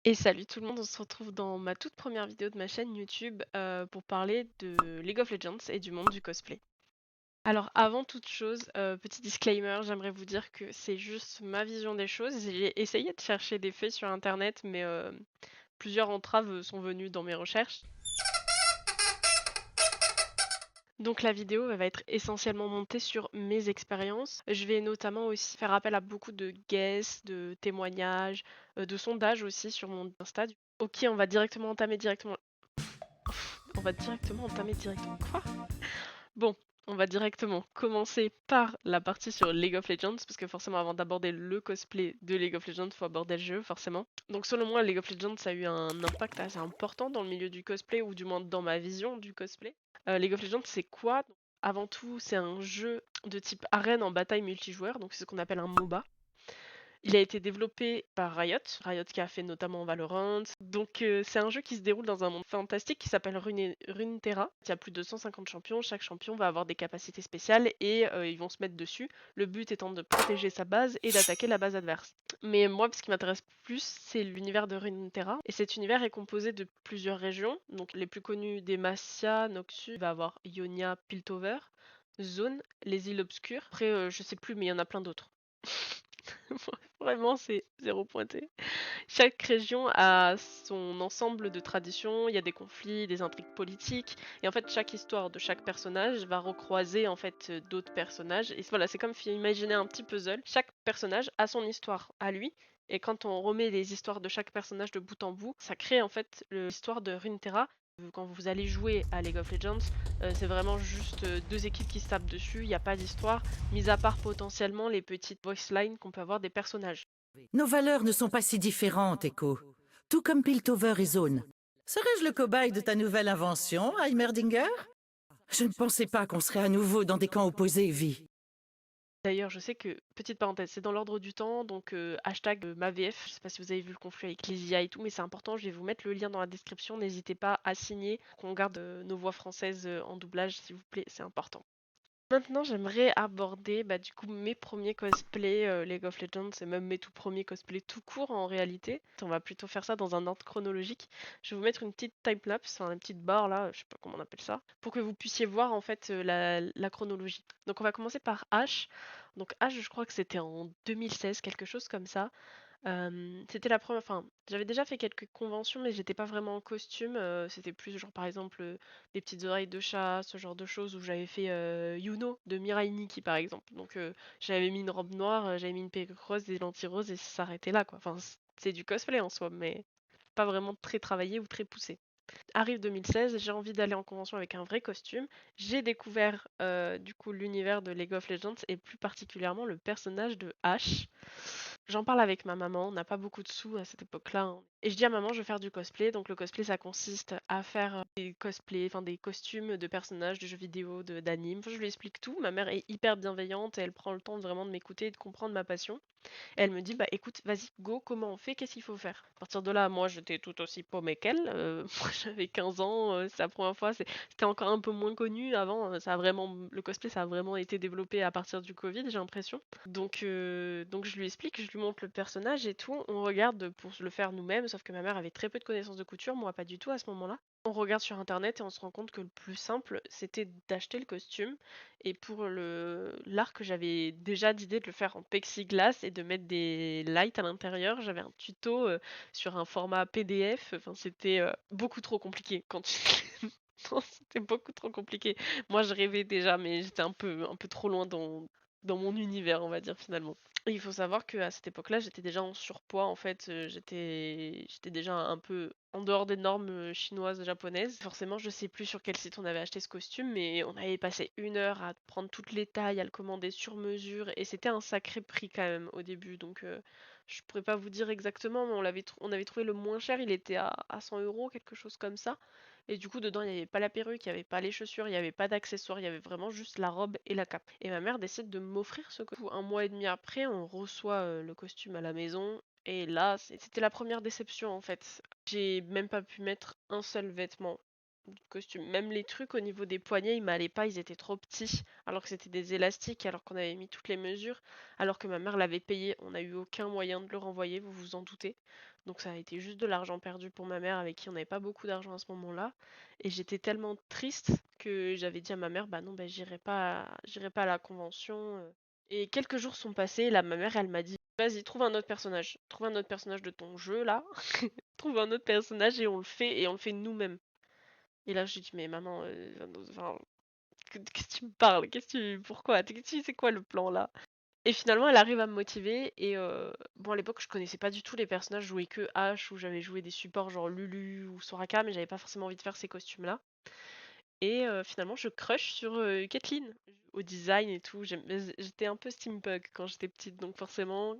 Et salut tout le monde, on se retrouve dans ma toute première vidéo de ma chaîne YouTube pour parler de League of Legends et du monde du cosplay. Alors avant toute chose, petit disclaimer, j'aimerais vous dire que c'est juste ma vision des choses. J'ai essayé de chercher des faits sur internet, mais plusieurs entraves sont venues dans mes recherches. Donc la vidéo elle va être essentiellement montée sur mes expériences. Je vais notamment aussi faire appel à beaucoup de guests, de témoignages, de sondages aussi sur mon Insta. Ok, on va directement entamer directement. On va directement entamer directement. Quoi? Bon, on va directement commencer par la partie sur League of Legends, parce que forcément avant d'aborder le cosplay de League of Legends, il faut aborder le jeu forcément. Donc selon moi, League of Legends ça a eu un impact assez important dans le milieu du cosplay, ou du moins dans ma vision du cosplay. League of Legends c'est quoi? Avant tout, c'est un jeu de type arène en bataille multijoueur, donc c'est ce qu'on appelle un MOBA. Il a été développé par Riot, Riot qui a fait notamment Valorant. Donc c'est un jeu qui se déroule dans un monde fantastique qui s'appelle Runeterra. Il y a plus de 150 champions, chaque champion va avoir des capacités spéciales et ils vont se mettre dessus. Le but étant de protéger sa base et d'attaquer la base adverse. Mais moi, ce qui m'intéresse plus, c'est l'univers de Runeterra. Et cet univers est composé de plusieurs régions. Donc les plus connues, Demacia, Noxus, il va avoir Ionia, Piltover, Zone, les îles obscures. Après, je sais plus, mais il y en a plein d'autres. Vraiment, c'est zéro pointé. Chaque région a son ensemble de traditions, il y a des conflits, des intrigues politiques, et en fait chaque histoire de chaque personnage va recroiser en fait d'autres personnages. Et voilà, c'est comme si imaginer un petit puzzle. Chaque personnage a son histoire à lui, et quand on remet les histoires de chaque personnage de bout en bout, ça crée en fait l'histoire de Runeterra. Quand vous allez jouer à League of Legends, c'est vraiment juste deux équipes qui se tapent dessus, il n'y a pas d'histoire, mis à part potentiellement les petites voice lines qu'on peut avoir des personnages. Nos valeurs ne sont pas si différentes, Echo. Tout comme Piltover et Zone. Serais-je le cobaye de ta nouvelle invention, Heimerdinger? Je ne pensais pas qu'on serait à nouveau dans des camps opposés, Vi. D'ailleurs, je sais que, petite parenthèse, c'est dans l'ordre du temps, donc hashtag #MaVF. Je sais pas si vous avez vu le conflit avec les IA et tout, mais c'est important. Je vais vous mettre le lien dans la description. N'hésitez pas à signer pour qu'on garde nos voix françaises en doublage, s'il vous plaît, c'est important. Maintenant, j'aimerais aborder du coup mes premiers cosplays League of Legends et même mes tout premiers cosplays tout court en réalité. On va plutôt faire ça dans un ordre chronologique. Je vais vous mettre une petite timelapse, enfin une petite barre là, je sais pas comment on appelle ça, pour que vous puissiez voir en fait la chronologie. Donc on va commencer par H. Donc H, je crois que c'était en 2016, quelque chose comme ça. C'était la première, enfin, j'avais déjà fait quelques conventions, mais j'étais pas vraiment en costume. C'était plus genre par exemple des petites oreilles de chat, ce genre de choses où j'avais fait Yuno de Mirai Nikki par exemple. Donc j'avais mis une robe noire, j'avais mis une perruque rose, des lentilles roses et ça s'arrêtait là quoi. Enfin, c'est du cosplay en soi, mais pas vraiment très travaillé ou très poussé. Arrive 2016, j'ai envie d'aller en convention avec un vrai costume. J'ai découvert du coup l'univers de League of Legends et plus particulièrement le personnage de Ashe. J'en parle avec ma maman, on n'a pas beaucoup de sous à cette époque-là, hein. Et je dis à maman, je veux faire du cosplay. Donc le cosplay, ça consiste à faire des cosplays, enfin des costumes de personnages de jeux vidéo, d'animes. Enfin, je lui explique tout. Ma mère est hyper bienveillante et elle prend le temps vraiment de m'écouter et de comprendre ma passion. Elle me dit, bah écoute, vas-y, go, comment on fait, qu'est-ce qu'il faut faire? À partir de là, moi j'étais tout aussi paumée qu'elle. Moi j'avais 15 ans, c'est la première fois, c'était encore un peu moins connu avant. Ça a vraiment, le cosplay, ça a vraiment été développé à partir du Covid, j'ai l'impression. Donc je lui explique, je lui montre le personnage et tout. On regarde pour le faire nous-mêmes, sauf que ma mère avait très peu de connaissances de couture, moi pas du tout à ce moment-là. On regarde sur internet et on se rend compte que le plus simple, c'était d'acheter le costume. Et pour le l'arc, j'avais déjà d'idée de le faire en plexiglas et de mettre des lights à l'intérieur. J'avais un tuto sur un format PDF. Enfin, c'était beaucoup trop compliqué quand tu... Non, c'était beaucoup trop compliqué. Moi, je rêvais déjà, mais j'étais un peu trop loin dans mon univers, on va dire finalement. Et il faut savoir qu'à cette époque-là, j'étais déjà en surpoids, en fait, j'étais déjà un peu en dehors des normes chinoises, japonaises. Forcément, je sais plus sur quel site on avait acheté ce costume, mais on avait passé 1 heure à prendre toutes les tailles, à le commander sur mesure, et c'était un sacré prix quand même au début. Donc, je pourrais pas vous dire exactement, mais on avait trouvé le moins cher, il était à 100 euros, quelque chose comme ça. Et du coup, dedans, il n'y avait pas la perruque, il n'y avait pas les chaussures, il n'y avait pas d'accessoires, il y avait vraiment juste la robe et la cape. Et ma mère décide de m'offrir ce costume. 1 mois et demi après, on reçoit le costume à la maison. Et là, c'était la première déception en fait. J'ai même pas pu mettre un seul vêtement. costume. Même les trucs au niveau des poignets, ils m'allaient pas, ils étaient trop petits, alors que c'était des élastiques, alors qu'on avait mis toutes les mesures, alors que ma mère l'avait payé. On n'a eu aucun moyen de le renvoyer, vous vous en doutez. Donc ça a été juste de l'argent perdu pour ma mère, avec qui on n'avait pas beaucoup d'argent à ce moment-là. Et j'étais tellement triste que j'avais dit à ma mère, bah non, bah j'irai pas à la convention. Et quelques jours sont passés, là, ma mère, elle m'a dit, vas-y, trouve un autre personnage de ton jeu, là. Trouve un autre personnage et on le fait nous-mêmes. Et là, je lui dis, mais maman, enfin, qu'est-ce que tu me parles? Pourquoi? C'est quoi le plan là? Et finalement, elle arrive à me motiver. Et bon, à l'époque, je connaissais pas du tout les personnages, je jouais que H ou j'avais joué des supports genre Lulu ou Soraka, mais j'avais pas forcément envie de faire ces costumes-là. Et finalement, je crush sur Caitlyn au design et tout. J'étais un peu steampunk quand j'étais petite, donc forcément,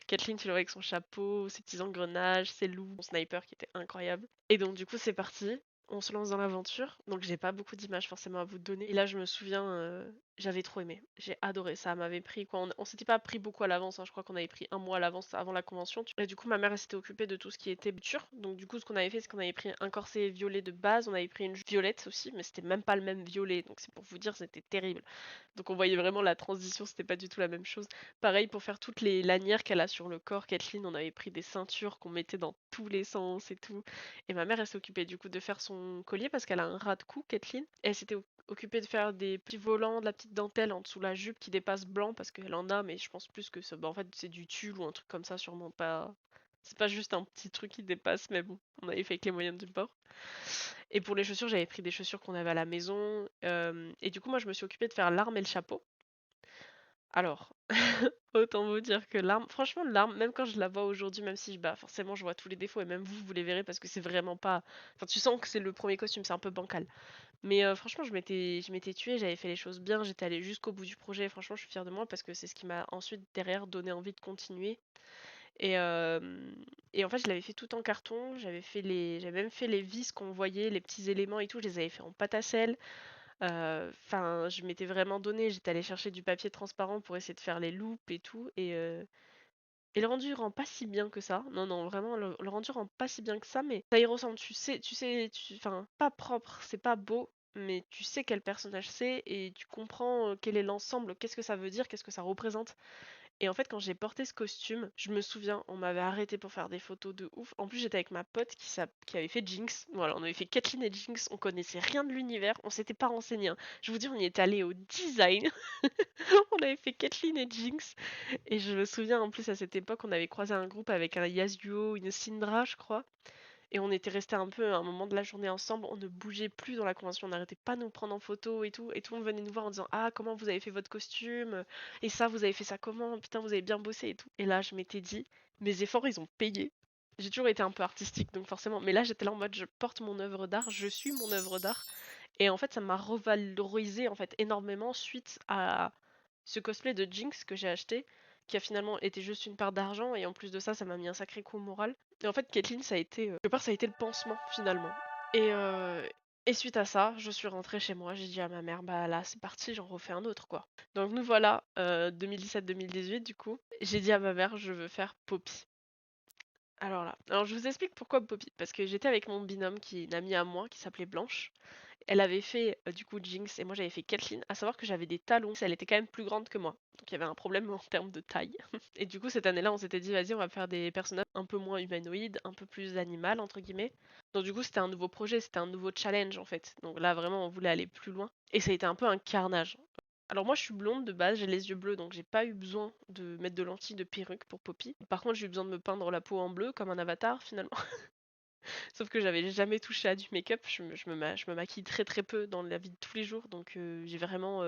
Caitlyn, tu le vois avec son chapeau, ses petits engrenages, ses loups, son sniper qui était incroyable. Et donc du coup c'est parti, on se lance dans l'aventure. Donc j'ai pas beaucoup d'images forcément à vous donner. Et là je me souviens, j'avais trop aimé. J'ai adoré ça. M'avait pris quoi. On s'était pas pris beaucoup à l'avance, hein. Je crois qu'on avait pris un mois à l'avance avant la convention. Et du coup ma mère elle s'était occupée de tout ce qui était couture. Donc du coup ce qu'on avait fait c'est qu'on avait pris un corset violet de base, on avait pris une violette aussi, mais c'était même pas le même violet. Donc c'est pour vous dire c'était terrible. Donc on voyait vraiment la transition, c'était pas du tout la même chose. Pareil pour faire toutes les lanières qu'elle a sur le corps, Kathleen, on avait pris des ceintures qu'on mettait dans tous les sens et tout. Et ma mère, elle s'est occupée du coup de faire son collier parce qu'elle a un ras de cou, Kathleen. Elle s'était occupée de faire des petits volants, de la petite dentelle en dessous la jupe qui dépasse blanc parce qu'elle en a, mais je pense plus que ça, bah, en fait c'est du tulle ou un truc comme ça, sûrement pas. C'est pas juste un petit truc qui dépasse, mais bon, on avait fait avec les moyens du bord. Et pour les chaussures, j'avais pris des chaussures qu'on avait à la maison. Et du coup, moi, je me suis occupée de faire l'arme et le chapeau. Alors, autant vous dire que l'arme, franchement, l'arme, même quand je la vois aujourd'hui, même si bah, forcément je vois tous les défauts, et même vous les verrez parce que c'est vraiment pas. Enfin, tu sens que c'est le premier costume, c'est un peu bancal. Mais franchement, je m'étais tuée, j'avais fait les choses bien, j'étais allée jusqu'au bout du projet. Franchement, je suis fière de moi parce que c'est ce qui m'a ensuite, derrière, donné envie de continuer. Et, en fait, je l'avais fait tout en carton, j'avais même fait les vis qu'on voyait, les petits éléments et tout, je les avais fait en pâte à sel. Enfin, je m'étais vraiment donné, j'étais allée chercher du papier transparent pour essayer de faire les loupes et tout. Et le rendu rend pas si bien que ça. Non, non, vraiment, le rendu rend pas si bien que ça, mais ça y ressemble. Enfin, pas propre, c'est pas beau, mais tu sais quel personnage c'est et tu comprends quel est l'ensemble, qu'est-ce que ça veut dire, qu'est-ce que ça représente. Et en fait, quand j'ai porté ce costume, je me souviens, on m'avait arrêté pour faire des photos de ouf. En plus, j'étais avec ma pote qui avait fait Jinx. Voilà, on avait fait Kathleen et Jinx. On connaissait rien de l'univers. On s'était pas renseigné, hein. Je vous dis, on y est allé au design. On avait fait Kathleen et Jinx. Et je me souviens, en plus, à cette époque, on avait croisé un groupe avec un Yasuo, une Syndra, je crois. Et on était restés un peu à un moment de la journée ensemble, on ne bougeait plus dans la convention, on n'arrêtait pas de nous prendre en photo et tout le monde venait nous voir en disant ah comment vous avez fait votre costume, et ça vous avez fait ça comment, putain vous avez bien bossé et tout. Et là je m'étais dit, mes efforts ils ont payé. J'ai toujours été un peu artistique donc forcément, mais là j'étais là en mode je porte mon œuvre d'art, je suis mon œuvre d'art. Et en fait ça m'a revalorisé en fait énormément suite à ce cosplay de Jinx que j'ai acheté, qui a finalement été juste une part d'argent, et en plus de ça, ça m'a mis un sacré coup au moral. Et en fait, Caitlyn, ça a été, quelque part, ça a été le pansement, finalement. Et, euh, et suite à ça, je suis rentrée chez moi, j'ai dit à ma mère, bah là, c'est parti, j'en refais un autre, quoi. Donc nous voilà, 2017-2018, du coup. J'ai dit à ma mère, je veux faire Poppy. Alors là, alors je vous explique pourquoi Poppy. Parce que j'étais avec mon binôme, qui est une amie à moi, qui s'appelait Blanche. Elle avait fait du coup Jinx et moi j'avais fait Kathleen, à savoir que j'avais des talons, elle était quand même plus grande que moi. Donc il y avait un problème en termes de taille. Et du coup cette année-là on s'était dit vas-y on va faire des personnages un peu moins humanoïdes, un peu plus animal entre guillemets. Donc du coup c'était un nouveau projet, c'était un nouveau challenge en fait. Donc là vraiment on voulait aller plus loin. Et ça a été un peu un carnage. Alors moi je suis blonde de base, j'ai les yeux bleus donc j'ai pas eu besoin de mettre de lentilles de perruque pour Poppy. Par contre j'ai eu besoin de me peindre la peau en bleu comme un avatar finalement. Sauf que j'avais jamais touché à du make-up, je me maquille très très peu dans la vie de tous les jours, donc j'ai vraiment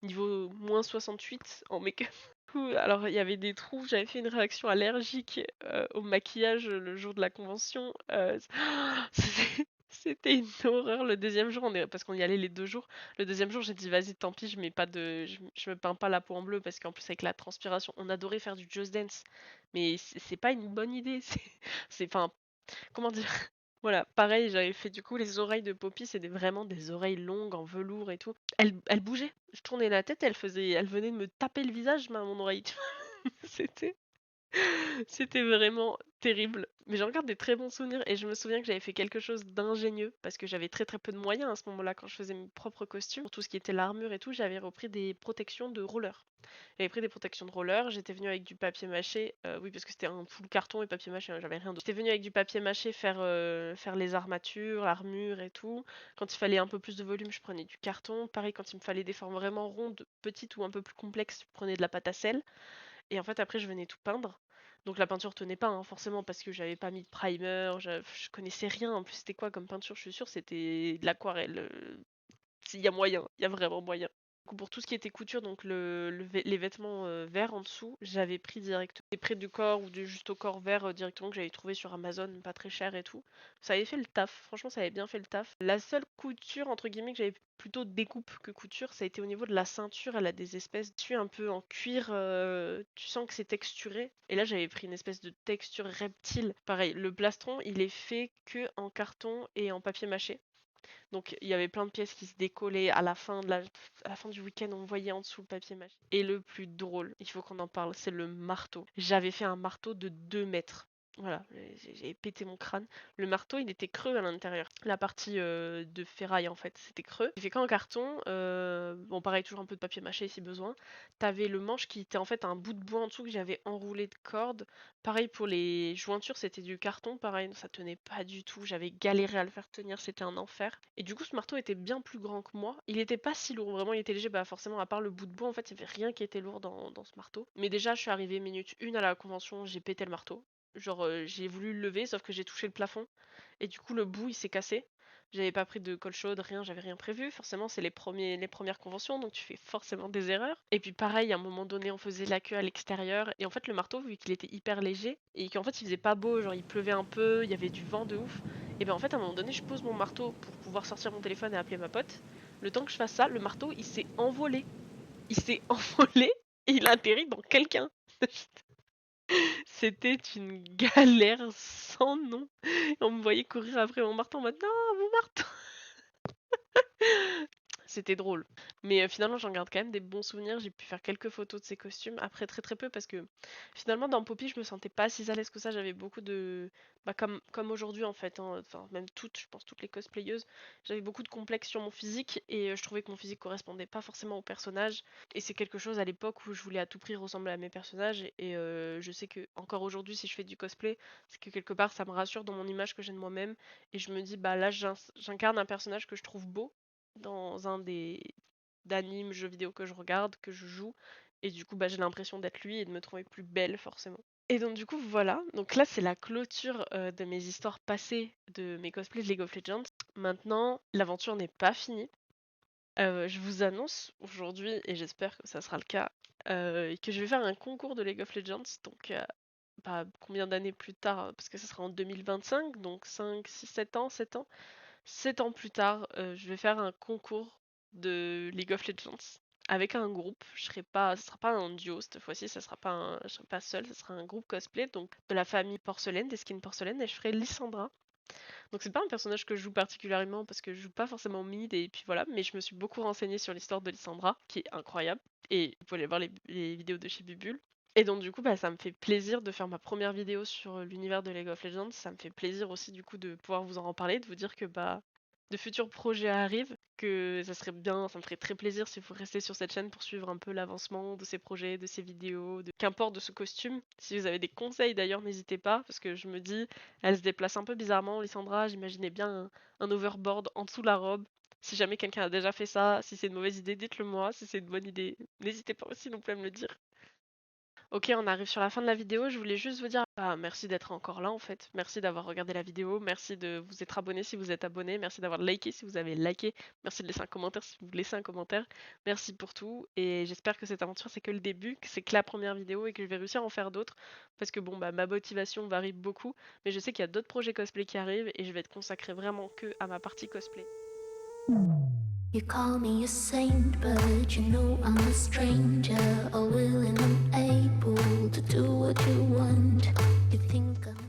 niveau moins 68 en make-up. Alors il y avait des trous, j'avais fait une réaction allergique au maquillage le jour de la convention. C'était une horreur. Le deuxième jour, parce qu'on y allait les 2 jours. Le deuxième jour, j'ai dit vas-y, tant pis, je mets pas de, je me peins pas la peau en bleu parce qu'en plus avec la transpiration, on adorait faire du Just Dance, mais c'est pas une bonne idée. Enfin, comment dire? Voilà, pareil, j'avais fait du coup les oreilles de Poppy, c'est vraiment des oreilles longues en velours et tout. Elle bougeait. Je tournais la tête, elle venait de me taper le visage, mon oreille. C'était. C'était vraiment terrible. Mais j'en garde des très bons souvenirs et je me souviens que j'avais fait quelque chose d'ingénieux parce que j'avais très très peu de moyens à ce moment-là quand je faisais mes propres costumes. Pour tout ce qui était l'armure et tout, j'avais repris des protections de roller. J'avais pris des protections de roller, j'étais venue avec du papier mâché, oui parce que c'était un full carton et papier mâché, hein, j'avais rien d'autre. J'étais venue avec du papier mâché faire les armatures, l'armure et tout. Quand il fallait un peu plus de volume, je prenais du carton. Pareil, quand il me fallait des formes vraiment rondes, petites ou un peu plus complexes, je prenais de la pâte à sel. Et en fait, après, je venais tout peindre. Donc la peinture tenait pas, hein, forcément, parce que j'avais pas mis de primer, je connaissais rien. En plus, c'était quoi comme peinture? Je suis sûre, c'était de l'aquarelle. Il y a moyen, il y a vraiment moyen. Du coup, pour tout ce qui était couture, donc les vêtements verts en dessous, j'avais pris direct des près du corps ou du juste au corps vert directement que j'avais trouvé sur Amazon, pas très cher et tout. Ça avait fait le taf, franchement, ça avait bien fait le taf. La seule couture, entre guillemets, que j'avais plutôt découpe que couture, ça a été au niveau de la ceinture. Elle a des espèces de tissus un peu en cuir, tu sens que c'est texturé. Et là, j'avais pris une espèce de texture reptile. Pareil, le plastron, il est fait que en carton et en papier mâché. Donc il y avait plein de pièces qui se décollaient à la fin du week-end, on voyait en dessous le papier mâché. Et le plus drôle, il faut qu'on en parle, c'est le marteau. J'avais fait un marteau de 2 mètres. Voilà, j'ai pété mon crâne. Le marteau, il était creux à l'intérieur. La partie de ferraille, en fait, c'était creux. J'ai fait qu'en carton. Bon, pareil, toujours un peu de papier mâché si besoin. T'avais le manche qui était en fait un bout de bois en dessous que j'avais enroulé de corde. Pareil pour les jointures, c'était du carton, pareil, ça tenait pas du tout. J'avais galéré à le faire tenir, c'était un enfer. Et du coup, ce marteau était bien plus grand que moi. Il était pas si lourd, vraiment, il était léger. Bah, forcément, à part le bout de bois, en fait, il y avait rien qui était lourd dans ce marteau. Mais déjà, je suis arrivée minute 1 à la convention, j'ai pété le marteau. Genre, j'ai voulu le lever, sauf que j'ai touché le plafond. Et du coup, le bout, il s'est cassé. J'avais pas pris de colle chaude, rien, j'avais rien prévu. Forcément, c'est les premières conventions, donc tu fais forcément des erreurs. Et puis pareil, à un moment donné, on faisait la queue à l'extérieur. Et en fait, le marteau, vu qu'il était hyper léger, et qu'en fait, il faisait pas beau, genre il pleuvait un peu, il y avait du vent de ouf. Et ben en fait, à un moment donné, je pose mon marteau pour pouvoir sortir mon téléphone et appeler ma pote. Le temps que je fasse ça, le marteau, il s'est envolé. Il s'est envolé et il a atterri dans quelqu'un. C'était une galère sans nom. On me voyait courir après mon marteau en mode non, mon marteau. C'était drôle. Mais finalement, j'en garde quand même des bons souvenirs. J'ai pu faire quelques photos de ces costumes. Après, très très peu, parce que finalement, dans Poppy, je me sentais pas si à l'aise que ça. J'avais beaucoup de. Bah, comme aujourd'hui, en fait. Hein. Enfin, même toutes, je pense, toutes les cosplayeuses. J'avais beaucoup de complexes sur mon physique. Et je trouvais que mon physique correspondait pas forcément au personnage. Et c'est quelque chose à l'époque où je voulais à tout prix ressembler à mes personnages. Et je sais que, encore aujourd'hui, si je fais du cosplay, c'est que quelque part, ça me rassure dans mon image que j'ai de moi-même. Et je me dis, bah là, j'incarne un personnage que je trouve beau dans un des d'animes, jeux vidéo que je regarde, que je joue. Et du coup, bah, j'ai l'impression d'être lui et de me trouver plus belle forcément. Et donc du coup, voilà. Donc là, c'est la clôture de mes histoires passées de mes cosplays de League of Legends. Maintenant, l'aventure n'est pas finie. Je vous annonce aujourd'hui, et j'espère que ça sera le cas, que je vais faire un concours de League of Legends. Donc, bah, combien d'années plus tard? Parce que ça sera en 2025, donc 5, 6, 7 ans, 7 ans. 7 ans plus tard, je vais faire un concours de League of Legends avec un groupe. Ce sera pas un duo cette fois-ci, je serai pas seule, ce sera un groupe cosplay, donc de la famille Porcelaine, des skins Porcelaine, et je ferai Lysandra. Donc c'est pas un personnage que je joue particulièrement parce que je joue pas forcément mid et puis voilà, mais je me suis beaucoup renseignée sur l'histoire de Lysandra, qui est incroyable, et vous pouvez aller voir les vidéos de chez Bubule. Et donc du coup, bah, ça me fait plaisir de faire ma première vidéo sur l'univers de League of Legends. Ça me fait plaisir aussi du coup de pouvoir vous en reparler, de vous dire que bah de futurs projets arrivent, que ça serait bien, ça me ferait très plaisir si vous restez sur cette chaîne pour suivre un peu l'avancement de ces projets, de ces vidéos, qu'importe de ce costume. Si vous avez des conseils d'ailleurs, n'hésitez pas, parce que je me dis, elle se déplace un peu bizarrement, Lysandra, j'imaginais bien un overboard en dessous de la robe. Si jamais quelqu'un a déjà fait ça, si c'est une mauvaise idée, dites-le moi. Si c'est une bonne idée, n'hésitez pas aussi non plus à me le dire. Ok, on arrive sur la fin de la vidéo. Je voulais juste vous dire bah, merci d'être encore là en fait. Merci d'avoir regardé la vidéo. Merci de vous être abonné si vous êtes abonné. Merci d'avoir liké si vous avez liké. Merci de laisser un commentaire si vous laissez un commentaire. Merci pour tout. Et j'espère que cette aventure c'est que le début, que c'est que la première vidéo et que je vais réussir à en faire d'autres. Parce que bon, bah, ma motivation varie beaucoup. Mais je sais qu'il y a d'autres projets cosplay qui arrivent et je vais être consacrée vraiment que à ma partie cosplay. You call me a saint, but you know I'm a stranger, all willing and able to do what you want. You think I'm